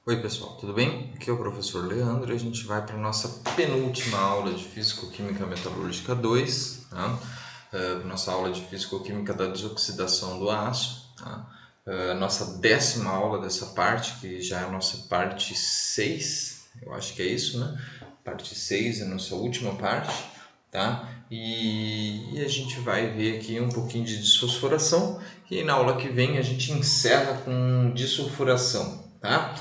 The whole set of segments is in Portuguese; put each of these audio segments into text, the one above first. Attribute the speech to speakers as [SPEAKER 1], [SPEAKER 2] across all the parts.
[SPEAKER 1] Oi pessoal, tudo bem? Aqui é o professor Leandro e a gente vai para a nossa penúltima aula de Físico-Química Metalúrgica 2, tá? Nossa aula de Físico-Química da desoxidação do aço, tá? Nossa 10ª aula dessa parte, que já é a nossa parte 6, eu acho que é isso, né? Parte 6 é a nossa última parte, tá? E a gente vai ver aqui um pouquinho de desfosforação e na aula que vem a gente encerra com disulfuração, tá?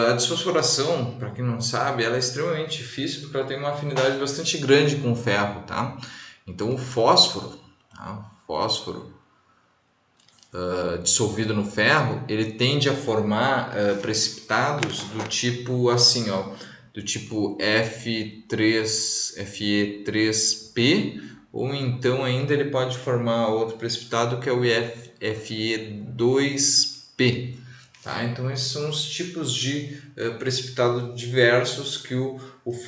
[SPEAKER 1] A desfosforação, para quem não sabe, ela é extremamente difícil porque ela tem uma afinidade bastante grande com o ferro, tá? Então o fósforo, tá? Dissolvido no ferro, ele tende a formar precipitados do tipo assim, ó, do tipo Fe3P, ou então ainda ele pode formar outro precipitado que é o Fe2P. Tá? Então esses são os tipos de precipitado diversos que o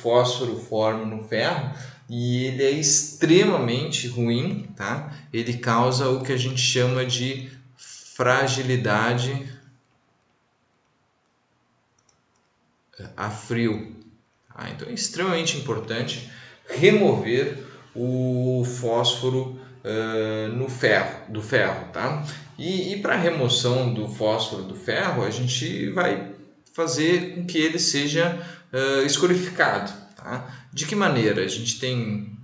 [SPEAKER 1] fósforo forma no ferro, e ele é extremamente ruim, tá? Ele causa o que a gente chama de fragilidade a frio. Tá? Então é extremamente importante remover o fósforo do ferro. Tá? E para a remoção do fósforo do ferro, a gente vai fazer com que ele seja escorificado. Tá? De que maneira? A gente tem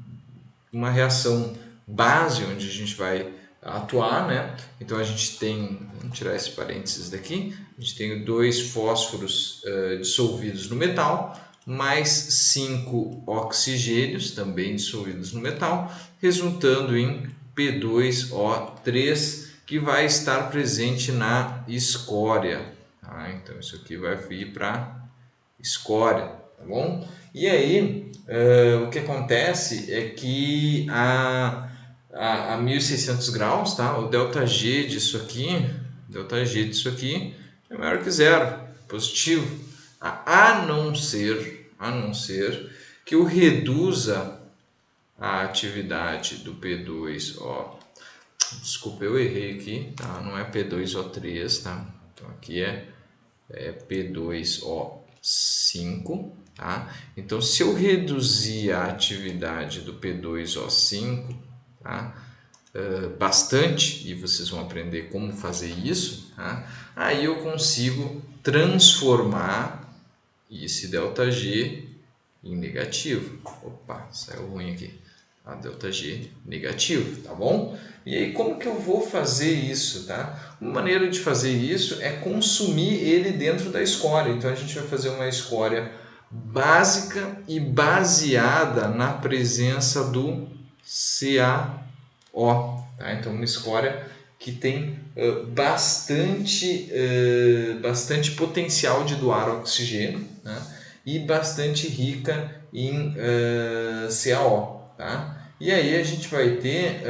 [SPEAKER 1] uma reação base onde a gente vai atuar, né? Então a gente tem, vamos tirar esse parênteses daqui, a gente tem 2 fósforos dissolvidos no metal, mais 5 oxigênios também dissolvidos no metal, resultando em P2O3, que vai estar presente na escória. Tá? Então isso aqui vai vir para escória, tá bom? E aí, o que acontece é que a 1600 graus, tá? O ΔG disso aqui é maior que zero, positivo. A não ser que eu reduza a atividade do P2O. Desculpa, eu errei aqui, tá? Não é P2O3, tá? Então aqui é P2O5, tá? Então, se eu reduzir a atividade do P2O5, tá? Bastante, e vocês vão aprender como fazer isso, tá? Aí eu consigo transformar esse ΔG em negativo. Opa, saiu ruim aqui. A ΔG negativo, tá bom? E aí como que eu vou fazer isso, tá? Uma maneira de fazer isso é consumir ele dentro da escória. Então a gente vai fazer uma escória básica e baseada na presença do CaO, tá? Então uma escória que tem bastante potencial de doar oxigênio, né? E bastante rica em CaO. Tá? E aí a gente vai ter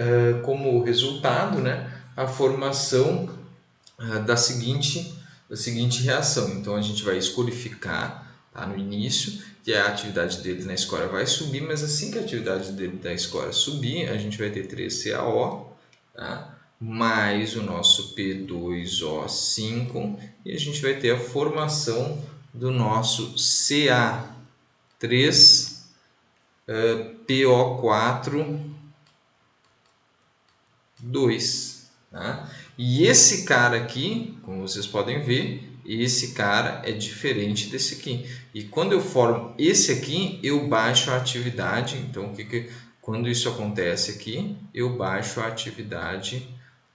[SPEAKER 1] como resultado, né, a formação da seguinte reação. Então a gente vai escorificar, tá, no início, e a atividade dele na escória vai subir, mas assim que a atividade dele da escória subir, a gente vai ter 3CaO, tá? Mais o nosso P2O5, e a gente vai ter a formação do nosso Ca3 PO4 2, tá? E esse cara aqui, como vocês podem ver, esse cara é diferente desse aqui. E quando eu formo esse aqui, eu baixo a atividade. Então, quando isso acontece aqui, eu baixo a atividade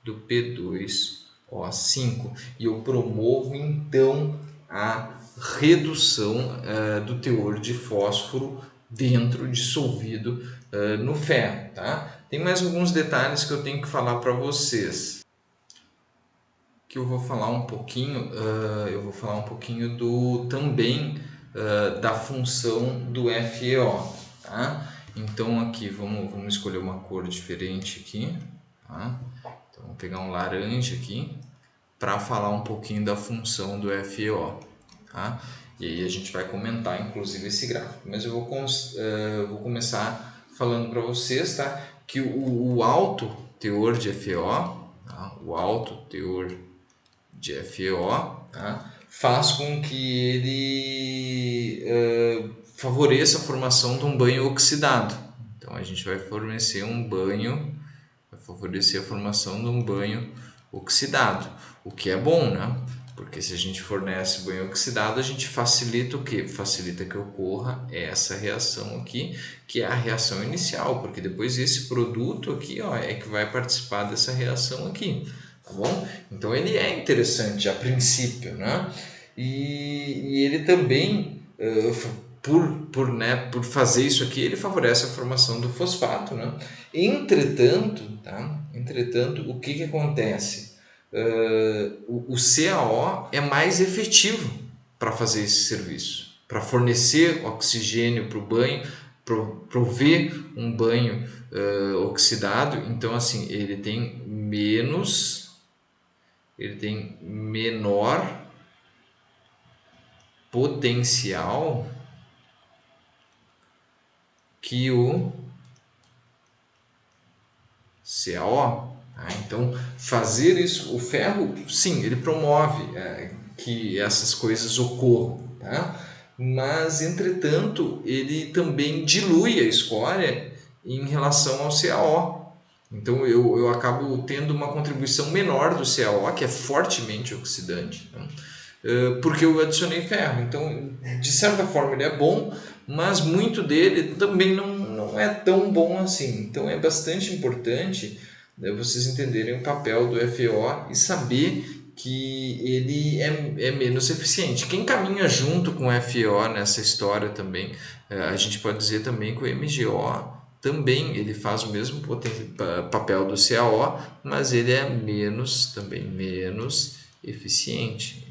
[SPEAKER 1] do P2O5 e eu promovo então a redução do teor de fósforo dentro dissolvido no ferro, tá? Tem mais alguns detalhes que eu tenho que falar para vocês, que eu vou falar um pouquinho, do também da função do FeO, tá? Então aqui vamos escolher uma cor diferente aqui, tá? Então vou pegar um laranja aqui para falar um pouquinho da função do FeO, tá? E aí a gente vai comentar inclusive esse gráfico, mas eu vou começar falando para vocês, tá? Que o alto teor de FeO, tá? O alto teor de FeO, tá? faz com que ele favoreça a formação de um banho oxidado. Então a gente vai fornecer um banho, vai favorecer a formação de um banho oxidado, o que é bom, né? Porque se a gente fornece banho oxidado, a gente facilita o quê? Facilita que ocorra essa reação aqui, que é a reação inicial, porque depois esse produto aqui, ó, é que vai participar dessa reação aqui, tá bom? Então ele é interessante a princípio, né? E ele também, por fazer isso aqui, ele favorece a formação do fosfato, né? Entretanto, tá? Entretanto, o que acontece? O CaO é mais efetivo para fazer esse serviço, para fornecer oxigênio para o banho, prover um banho oxidado. Então, assim, ele tem menor potencial que o CaO. Tá? Então, fazer isso, o ferro, sim, ele promove que essas coisas ocorram, tá? Mas, entretanto, ele também dilui a escória em relação ao CaO. Então, eu acabo tendo uma contribuição menor do CaO, que é fortemente oxidante, né? Porque eu adicionei ferro. Então, de certa forma, ele é bom, mas muito dele também não é tão bom assim. Então, é bastante importante, né, vocês entenderem o papel do FeO e saber que ele é menos eficiente. Quem caminha junto com o FeO nessa história também, a gente pode dizer também que o MgO também ele faz o mesmo papel do CaO, mas ele é também menos eficiente,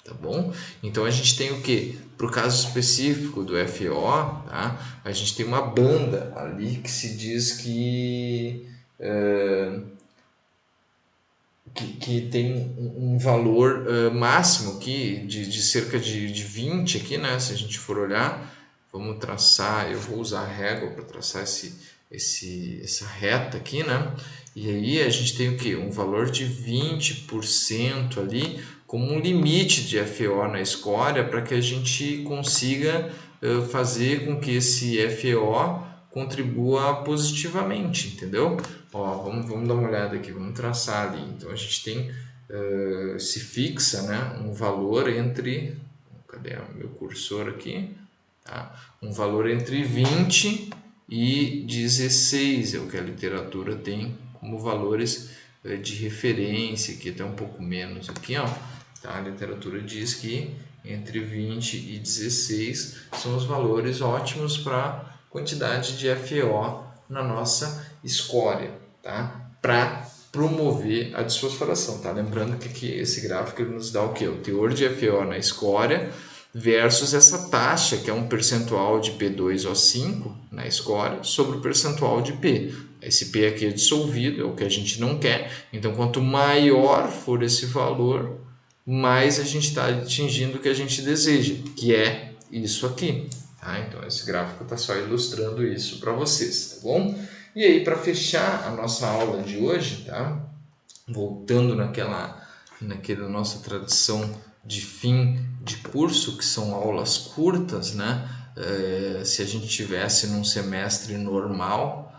[SPEAKER 1] tá bom? Então a gente tem o que? Para o caso específico do FeO, tá? A gente tem uma banda ali que se diz que tem um valor máximo aqui de cerca de 20 aqui, né? Se a gente for olhar, vamos traçar, eu vou usar a régua para traçar essa reta aqui, né? E aí a gente tem o que? Um valor de 20% ali como um limite de FeO na escória para que a gente consiga fazer com que esse FeO contribua positivamente, entendeu? Ó, vamos dar uma olhada aqui, vamos traçar ali. Então a gente tem, se fixa, né, um valor entre, cadê o meu cursor aqui? Tá? Um valor entre 20 e 16 é o que a literatura tem como valores de referência, aqui até um pouco menos aqui, ó. Tá? A literatura diz que entre 20 e 16 são os valores ótimos para quantidade de FeO na nossa escória, tá? Para promover a desfosforação, tá? Lembrando que esse gráfico ele nos dá o que? O teor de FeO na escória versus essa taxa, que é um percentual de P2O5 na escória, sobre o percentual de P. Esse P aqui é dissolvido, é o que a gente não quer. Então, quanto maior for esse valor, mais a gente está atingindo o que a gente deseja, que é isso aqui. Tá? Então, esse gráfico está só ilustrando isso para vocês, tá bom? E aí, para fechar a nossa aula de hoje, tá? Voltando naquela nossa tradição de fim de curso, que são aulas curtas, né? Se a gente tivesse num semestre normal,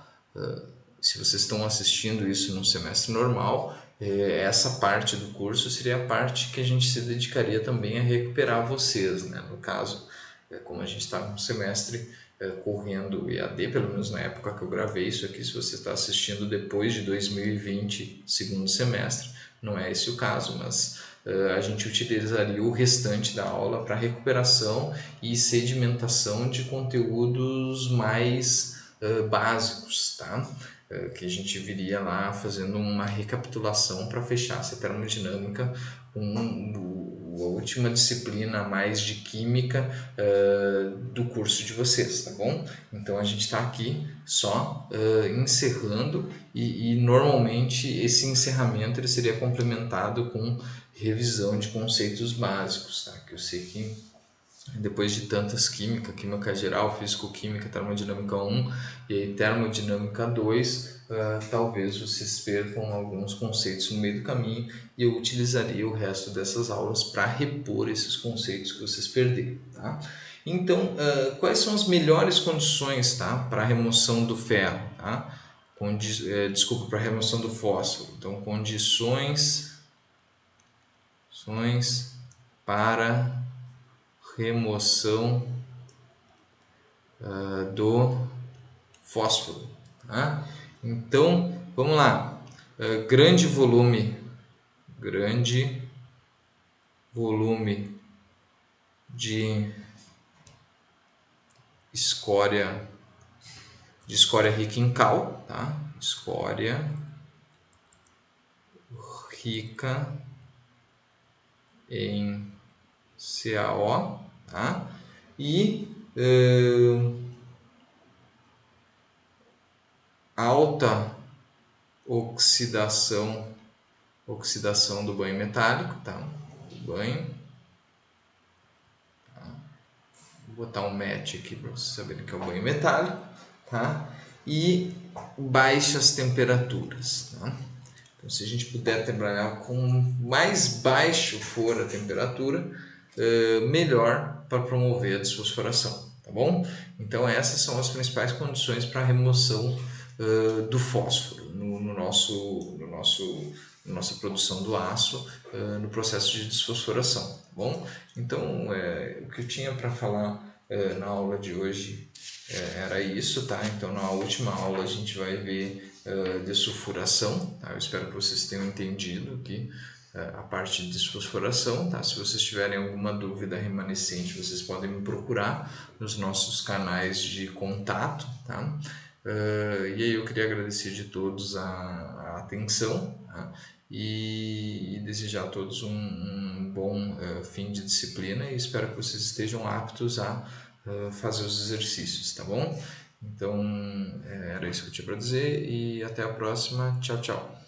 [SPEAKER 1] se vocês estão assistindo isso num semestre normal, essa parte do curso seria a parte que a gente se dedicaria também a recuperar vocês, né? No caso, como a gente está num semestre correndo EAD, pelo menos na época que eu gravei isso aqui, se você está assistindo depois de 2020, segundo semestre, não é esse o caso, mas a gente utilizaria o restante da aula para recuperação e sedimentação de conteúdos mais básicos, tá? Que a gente viria lá fazendo uma recapitulação para fechar essa termodinâmica com a última disciplina mais de química do curso de vocês, tá bom? Então a gente está aqui só encerrando e normalmente esse encerramento ele seria complementado com revisão de conceitos básicos, tá? Que eu sei que depois de tantas química geral, físico-química, termodinâmica 1 e aí termodinâmica 2, talvez vocês percam alguns conceitos no meio do caminho e eu utilizaria o resto dessas aulas para repor esses conceitos que vocês perderam, tá? Então, quais são as melhores condições, tá, para a remoção do ferro, tá? Desculpa, para a remoção do fósforo. Então, condições para remoção do fósforo, tá? Então, vamos lá. Grande volume de escória rica em cal, tá? Escória rica em CaO, tá? E alta oxidação do banho metálico, tá? Banho. Tá? Vou botar um match aqui para vocês saberem que é o banho metálico, tá? E baixas temperaturas, tá? Então, se a gente puder trabalhar com mais baixo for a temperatura, melhor para promover a desfosforação, tá bom? Então, essas são as principais condições para a remoção do fósforo na nossa produção do aço, no processo de desfosforação, tá bom? Então, o que eu tinha para falar na aula de hoje era isso, tá? Então, na última aula a gente vai ver dessulfuração, tá? Eu espero que vocês tenham entendido aqui a parte de desfosforação, tá? Se vocês tiverem alguma dúvida remanescente, vocês podem me procurar nos nossos canais de contato, tá? E aí eu queria agradecer de todos a atenção, tá? E desejar a todos um bom fim de disciplina e espero que vocês estejam aptos a fazer os exercícios, tá bom? Então, era isso que eu tinha para dizer e até a próxima. Tchau, tchau.